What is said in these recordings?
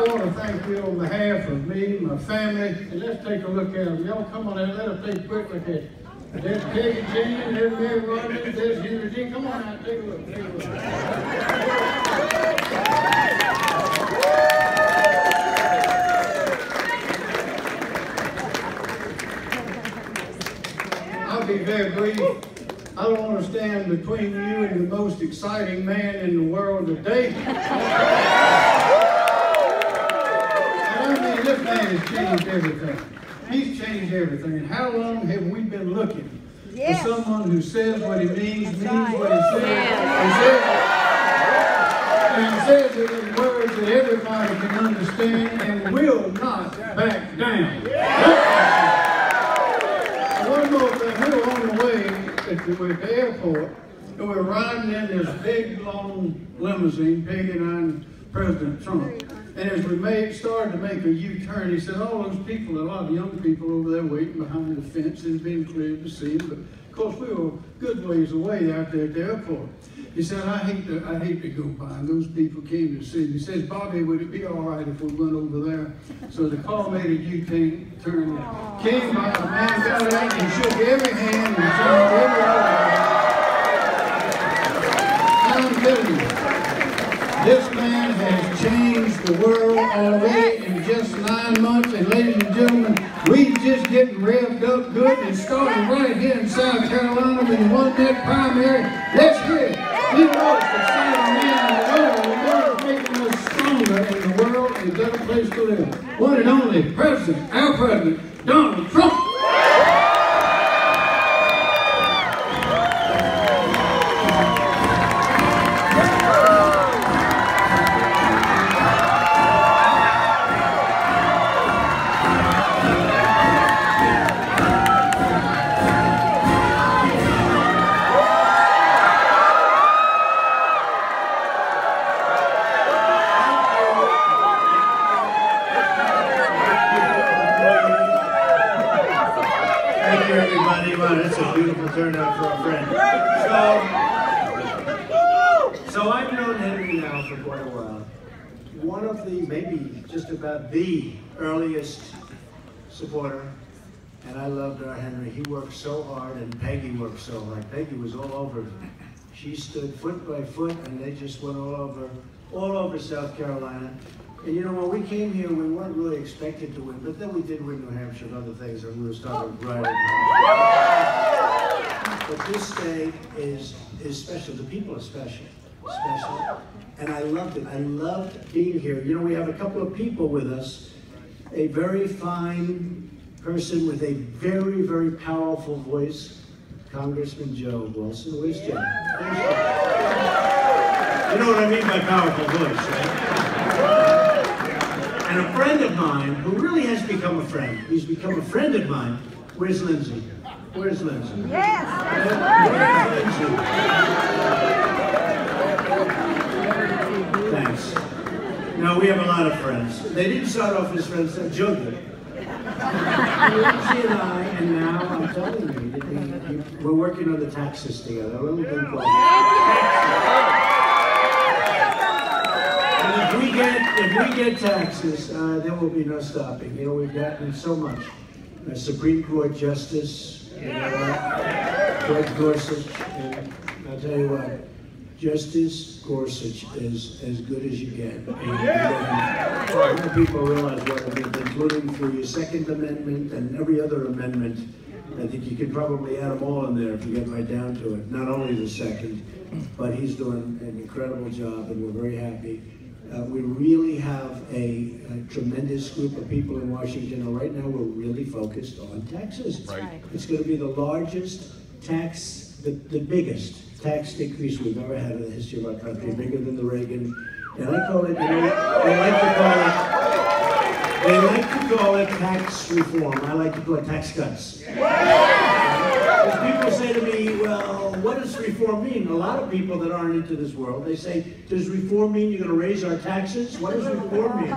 want to thank you on behalf of me, my family, and let's take a look at them. Y'all come on out, let us take a quick look at it. There's Peggy Jean, there's Mary Rodney, there's Henry Jean. Come on out, take a look, take a look. I'll be very brief. I don't want to stand between you and the most exciting man in the world today. This man has changed everything. He's changed everything. And how long have we been looking for someone who says what he means what he says, and says it in words that everybody can understand and will not back down. One more thing, we were on the way at the airport, and we're riding in this big, long limousine, Peggy and I and President Trump. And as we started to make a U-turn, he said, all those people, a lot of young people over there waiting behind the fence, and being cleared to see them. But of course, we were a good ways away out there at the airport. He said, I hate to go by. And those people came to see me. He says, Bobby, would it be all right if we went over there? So the car made a U-turn, came by, the man got out and shook every hand and turned every other. I'm telling you, this man has changed the world already in just 9 months, and ladies and gentlemen, we just getting revved up good and started right here in South Carolina when he won that primary. Let's hear it. He was the exciting man in the world, making us stronger in the world and a better place to live. One and only President, our President, Donald Trump. Turnout for a friend. So I've known Henry now for quite a while. One of the, maybe just about the earliest supporter, and I loved our Henry. He worked so hard, and Peggy worked so hard. Peggy was all over. She stood foot by foot, and they just went all over South Carolina. And you know, when we came here, we weren't really expected to win, but then we did win New Hampshire and other things, and we were starting right at But this day is special. The people are special. And I loved it. I loved being here. You know, we have a couple of people with us. A very fine person with a very, very powerful voice, Congressman Joe Wilson. Where's Joe? You know what I mean by powerful voice, right? And a friend of mine who really has become a friend. He's become a friend of mine. Where's Lindsay? Where's Lindsay? Yes! Where's Lindsay? Thanks. No, we have a lot of friends. They didn't start off as friends, Joe did. Lindsay and I, and now I'm telling you, we're working on the taxes together. A little thing called and if we get taxes, there will be no stopping. You know, we've gotten so much. A Supreme Court Justice, you know, Judge Gorsuch, and I'll tell you what, Justice Gorsuch is as good as you get. And people realize what it means, including through your Second Amendment and every other amendment. I think you could probably add them all in there if you get right down to it. Not only the second, but he's doing an incredible job, and we're very happy. We really have a tremendous group of people in Washington, and right now we're really focused on taxes. Right. It's going to be the largest tax, the biggest tax increase we've ever had in the history of our country, bigger than the Reagan. And I call it, you know, they like to call it tax reform. I like to call it tax cuts. Because people say to me, well, what does reform mean? A lot of people that aren't into this world, they say, does reform mean you're going to raise our taxes? What does reform mean?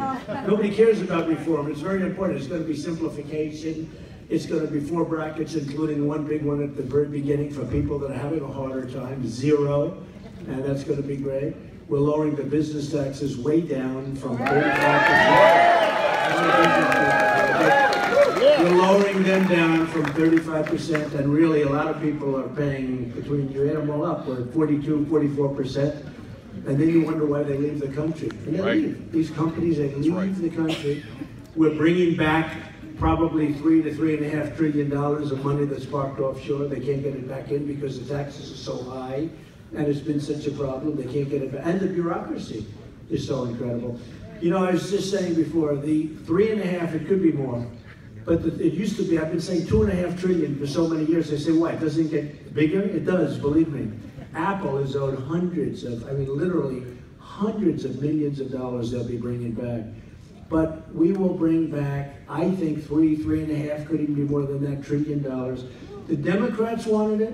Nobody cares about reform. It's very important. It's going to be simplification. It's going to be 4 brackets, including one big one at the very beginning for people that are having a harder time, 0. And that's going to be great. We're lowering the business taxes way down from 35%. bring them down from 35%, and really a lot of people are paying, between you add them all up, we're at 42, 44%. And then you wonder why they leave the country. And they leave. These companies, they leave the country. We're bringing back probably $3 to $3.5 trillion of money that's parked offshore. They can't get it back in because the taxes are so high, and it's been such a problem. They can't get it back. And the bureaucracy is so incredible. You know, I was just saying before, the 3.5, it could be more. But it used to be, I've been saying 2.5 trillion for so many years. They say, why? Doesn't it get bigger? It does, believe me. Apple is owed hundreds of, I mean, literally hundreds of millions of dollars they'll be bringing back. But we will bring back, I think, 3.5, could even be more than that, $1 trillion. The Democrats wanted it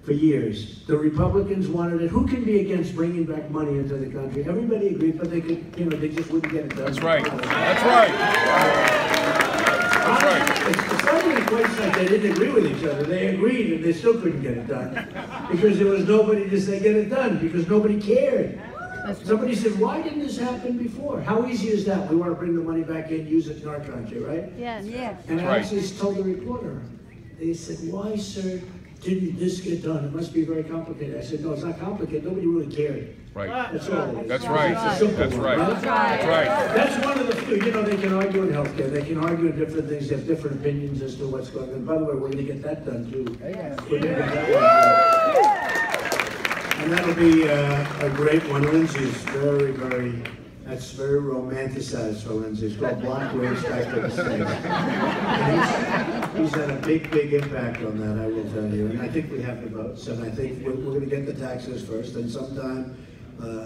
for years. The Republicans wanted it. Who can be against bringing back money into the country? Everybody agreed, but they could, you know, they just wouldn't get it done. That's right. That's right. That's right. It's funny in places like they didn't agree with each other. They agreed and they still couldn't get it done. Because there was nobody to say get it done, because nobody cared. Somebody said, why didn't this happen before? How easy is that? We want to bring the money back in, use it in our country, right? Yes. Yes. And I actually told the reporter, they said, why, sir, didn't this get done? It must be very complicated. I said, no, it's not complicated. Nobody really cared. Right. That's all it is. That's right. It's a simple That's one, right. right? That's right. That's one of the few. You know, they can argue in healthcare. They can argue in different things. They have different opinions as to what's going on. By the way, we're going to get that done, too. We're going to get that one done. And that'll be a great one. Lindsay's very, very... That's very romanticized for Lindsay. It's called Block Race Back to the States. He's had a big, big impact on that, I will tell you. And I think we have the votes. And I think we're going to get the taxes first. And sometime,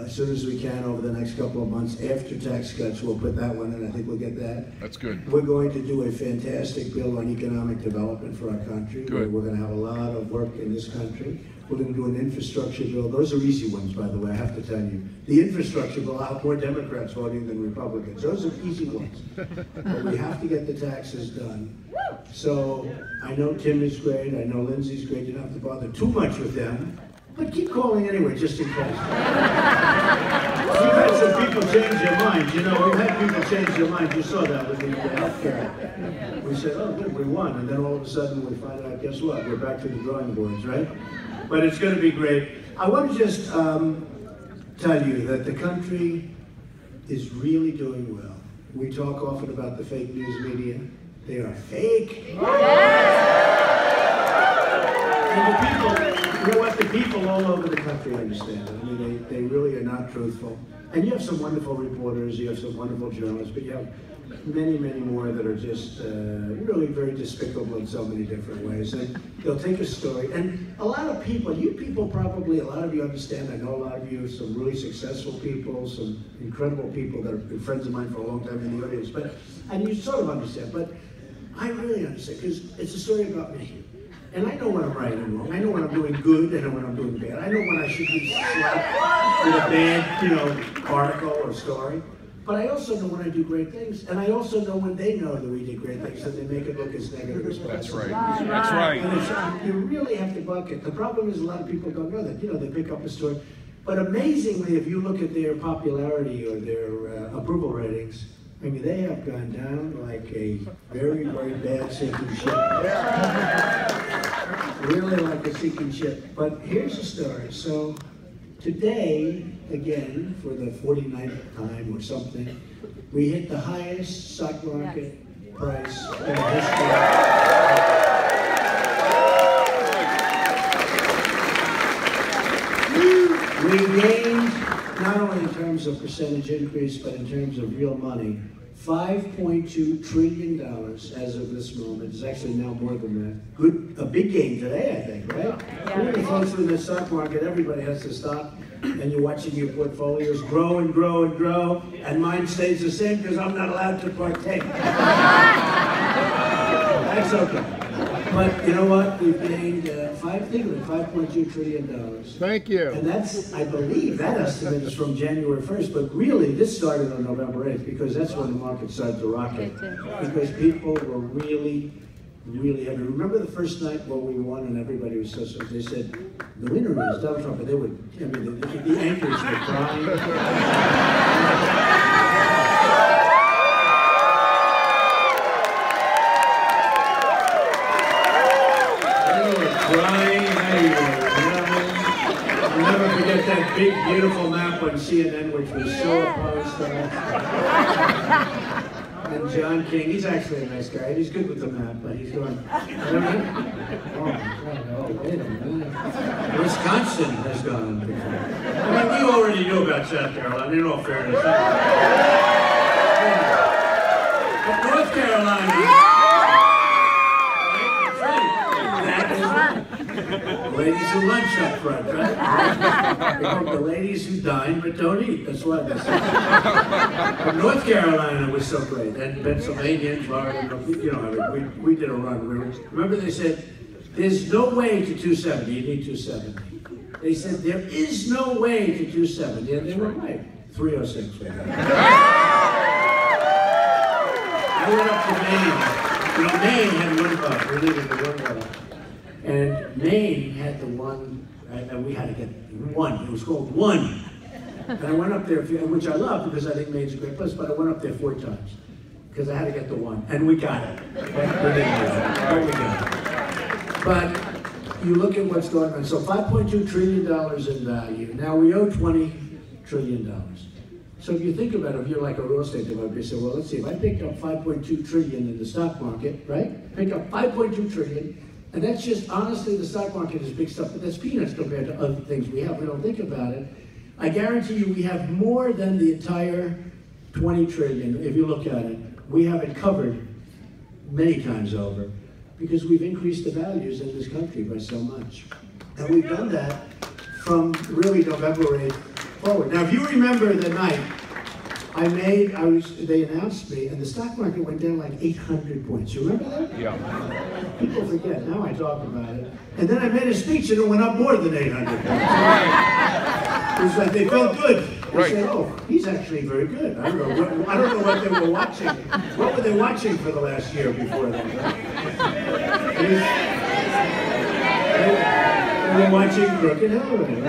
as soon as we can, over the next couple of months, after tax cuts, we'll put that one in. I think we'll get that. That's good. We're going to do a fantastic bill on economic development for our country. Good. We're going to have a lot of work in this country. We're going to do an infrastructure bill. Those are easy ones, by the way, I have to tell you. The infrastructure bill will have more Democrats voting than Republicans. Those are easy ones. But we have to get the taxes done. So I know Tim is great. I know Lindsay's great. You don't have to bother too much with them. But keep calling anyway, just in case. We've had some people change their minds. You know, we've had people change their minds. You saw that with the healthcare. We said, oh, good, we won. And then all of a sudden we find out, guess what? We're back to the drawing boards, right? But it's going to be great. I want to just tell you that the country is really doing well. We talk often about the fake news media. They are fake. And the people, you know what? The people all over the country understand it. I mean, they really are not truthful. And you have some wonderful reporters, you have some wonderful journalists, but you have many, many more that are just really very despicable in so many different ways. And they'll take a story, and a lot of people, you people probably, a lot of you understand, I know a lot of you, some really successful people, some incredible people that have been friends of mine for a long time in the audience, and you sort of understand, but I really understand, because it's a story about me. And I know when I'm right and wrong. I know when I'm doing good, and I know when I'm doing bad. I know when I should be slapped with a bad, you know, article or story. But I also know when I do great things, and I also know when they know that we did great things, and they make it look as negative as possible. That's right. That's right. And you really have to bucket. The problem is a lot of people don't know that. You know, they pick up a story. But amazingly, if you look at their popularity or their approval ratings, I mean, they have gone down like a very, very bad sinking ship. Really like a sinking ship. But here's the story. So today, again, for the 49th time or something, we hit the highest stock market price in history. We gained, not only in terms of percentage increase, but in terms of real money, $5.2 trillion as of this moment. It's actually now more than that. A big gain today, I think, right? Yeah. When you go through the stock market, everybody has to stop, and you're watching your portfolios grow and grow and grow, and mine stays the same because I'm not allowed to partake. That's okay. But you know what? We've gained $5.2 trillion. Thank you. And that's, I believe, that estimate is from January 1st, but really this started on November 8th because that's when the market started to rocket. Because people were really, really heavy. Remember the first night when we won and everybody was so, they said, the winner is Donald Trump, and they would, I mean, the anchors were crying. CNN, which was so opposed to us. And John King, he's actually a nice guy. He's good with the map, but he's going, oh my God, oh, wait a minute. Wisconsin has gone. I mean, we already knew about South Carolina, in all fairness. But North Carolina, ladies who lunch up front, right? They call them the ladies who dine but don't eat. That's what they say. But North Carolina was so great, and Pennsylvania and Florida. You know, we did a run. Remember, they said there's no way to 270. You need 270. They said there is no way to 270, and they were right. 306. I went up to Maine. You know, Maine had one buck. We're leaving the one buck. And Maine had the one, and we had to get one. It was called One. And I went up there, which I love because I think Maine's a great place, but I went up there 4 times because I had to get the one. And we got it. But we got it. But you look at what's going on. So $5.2 trillion in value. Now we owe $20 trillion. So if you think about it, if you're like a real estate developer, you say, well, let's see, if I pick up $5.2 trillion in the stock market, right? Pick up $5.2 trillion. And that's just, honestly, the stock market is big stuff, but that's peanuts compared to other things we have. We don't think about it. I guarantee you we have more than the entire 20 trillion, if you look at it. We have it covered many times over because we've increased the values in this country by so much. And we've done that from really November 8th forward. Now, if you remember the night they announced me, and the stock market went down like 800 points. You remember that? Yeah. People forget. Now I talk about it. And then I made a speech, and it went up more than 800 points. It was like they felt good. They said, "Oh, he's actually very good." I don't know what they were watching. What were they watching for the last year before that? They were watching Crooked Hillary.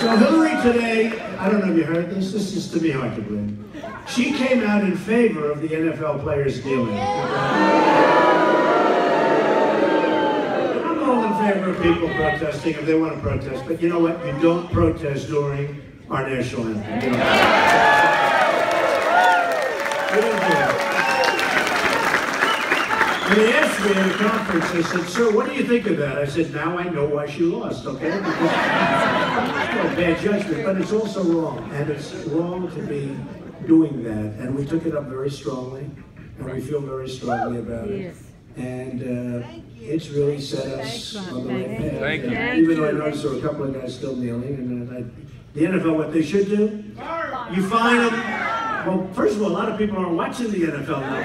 So Hillary today, I don't know if you heard this. This is to me hard to believe. She came out in favor of the NFL players dealing. I'm all in favor of people protesting if they want to protest, but you know what? You don't protest during our national anthem. You don't do it. And they asked me at a conference, they said, "Sir, what do you think of that?" I said, "Now I know why she lost, okay?" Because it's no bad judgment, but it's also wrong. And it's wrong to be doing that. And we took it up very strongly, and we feel very strongly about it. And it's really set us on the right path. Thank you. Even though I noticed there were a couple of guys still kneeling, and the NFL, what they should do, you fine them. Well, first of all, a lot of people aren't watching the NFL now.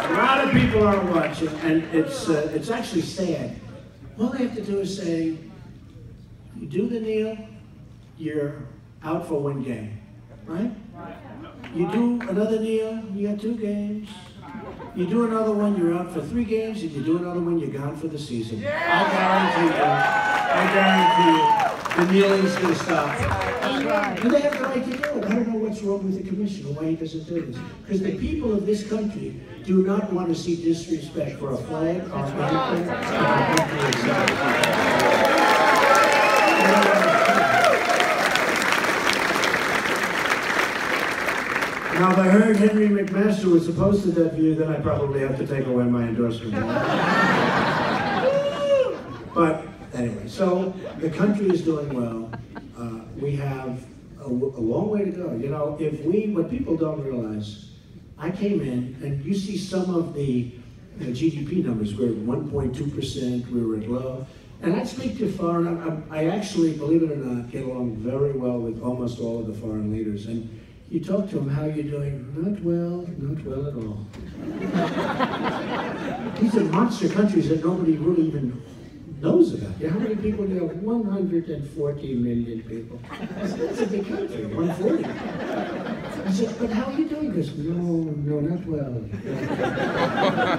A lot of people aren't watching, and it's actually sad. All they have to do is say, you do the kneel, you're out for 1 game, right? You do another kneel, you got 2 games. You do another one, you're out for 3 games, and you do another one, you're gone for the season. I guarantee you, the kneeling's going to stop. And they have the right to do it. I don't know what's wrong with the commissioner, why he doesn't do this. Because the people of this country do not want to see disrespect for a flag or anything. Now, if I heard Henry McMaster was opposed to that view, then I probably have to take away my endorsement. But anyway, so the country is doing well. We have a long way to go. You know, what people don't realize, I came in, and you see some of the GDP numbers. We're at 1.2%, we were at low. And I speak to foreign, I actually, believe it or not, get along very well with almost all of the foreign leaders. And you talk to them, how are you doing? Not well at all. These are monster countries that nobody really even knows about. You know, how many people do you have? 140 million people. That's a big country, 140. I said, but how are you doing this? No, not well.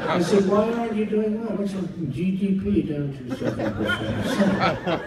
I said, why aren't you doing well? What's your GDP down to 7%?